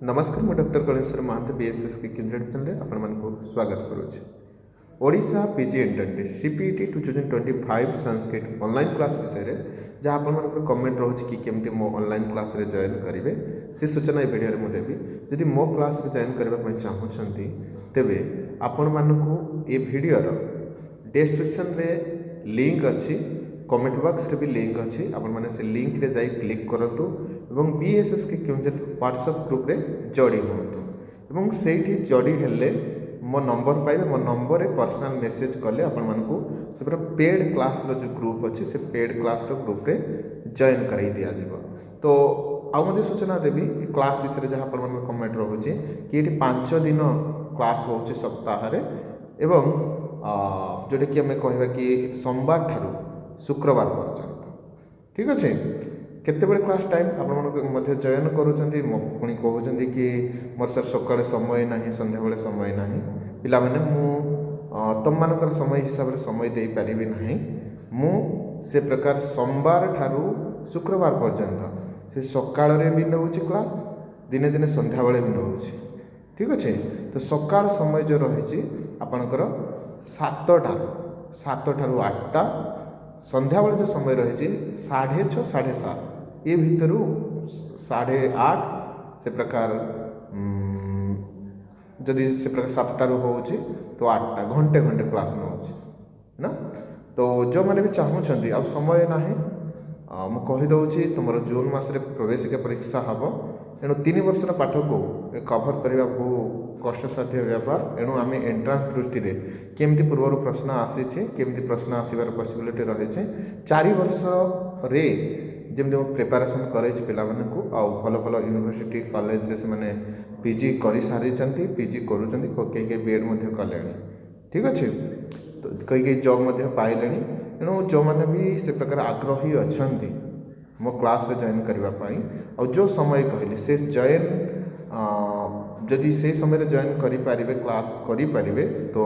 नमस्कार मैं doctor Kaleshwar महांत BSS के किंजट चैनल आपको स्वागत करुच्ची। Odisha PG entrance CPT 2025 Sanskrit online class विषय में जहाँ आप कमेंट रोचे कि केमती मो ऑनलाइन क्लास रे जॉइन करेंगे से सूचना ये वीडियो में देवी। जदि मो क्लास रे जॉइन करने चाहूँगी तेबे आपण मानकु ये वीडियोर डिस्क्रिप्शन रे लिंक अच्छी, कमेंट बॉक्स रे भी लिंक अच्छी, आपण माने से लिंक रे जाई क्लिक करंतु एवं बीएसएस के केउंझर व्हाट्सएप ग्रुप रे जोड़ी हुंतु एवं सेठी जोड़ी हेले मो नंबर पाइबे। मो नंबर रे पर्सनल मेसेज कले आपण मानकु से पूरा पेड क्लास रो जो ग्रुप अच्छी से पेड क्लास रो ग्रुप रे जॉइन कराई दिया जिवो। तो आउ मते सूचना देबी कि क्लास विषय जहाँ आपण मानक कमेंट रहउची कि एठी 5 दिन क्लास होउची सप्ताह रे एवं जोटा कि आम कहवा कि सोमवार ठारू शुक्रवार पर्यंत। ठीक अच्छे केते बड़े क्लास टाइम आप जॉइन करुँच पुणी कहते कि मोर सर सकाଳେ समय ना संध्या बेले समय ना पिला माने मु तुम मानकर समय हिसाब से समय दे पारि ना मु से प्रकार सोमवार ठारू शुक्रवार पर्यंत से सकाळ रे भी नउची क्लास दिने दिने संध्या बेले भी नउची। ठीक अच्छे तो सकाळ समय जो रही आपणकर 7 ठारू 8टा संध्या बेले जो समय रही 6:30 7:30 ये भितर 8:30 से प्रकार जदि से प्रकार 7टारू हो तो 8टा घंटे घंटे क्लास नौ ना। तो जो मैंने भी चाहूँगी आ समय ना मुझे तुम जून मसरे प्रवेशिका परीक्षा हम एणु 3 वर्षर पाठ को कभर करने बहु कष्टसाध्य व्यापार। एणु आम एंट्रांस दृष्टि केमती पूर्व प्रश्न आसी केमती प्रश्न आसबार पॉसिबिलिटी रही 4 वर्ष रे जमी प्रिपरेशन कर भल भल यूनिवर्सिटी कॉलेज रे से पीजी कर सारी पीजी करुँच कई बीएड कले। ठीक अच्छे तो कई जॉब पाइले। एणु जो मैंने भी से प्रकार आग्रही अच्छा मो क्लास रे जॉइन करने और जो समय कहली से जॉइन जदि से समय जॉइन करें क्लास करें तो